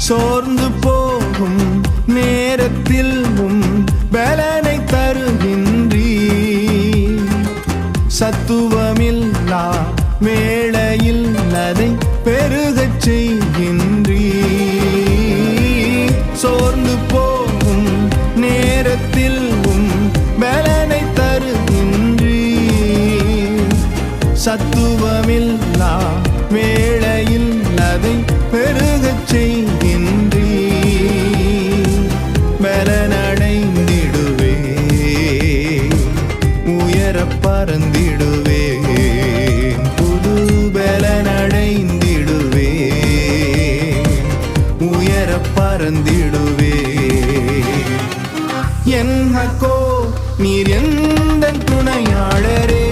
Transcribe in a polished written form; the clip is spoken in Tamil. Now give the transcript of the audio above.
சோர்ந்து போகும் நேரத்தில் பலனை தருகின்றீ. சத்துவமில்லா வேளையில் அதை பெருகச் செய்கின்றீ. சோர்ந்து போகும் நேரத்தில் பலனை தருகின்றீ. சத்துவமில்லா வேளையில் அதை பெருகச் செய்கின்றீ. பலனடைந்திடுவே, உயர பறந்திடுவே, புது பலனடைந்திடுவே, உயர பறந்திடுவே. என் ஹக்கோ நீர் எந்த துணையாளரே,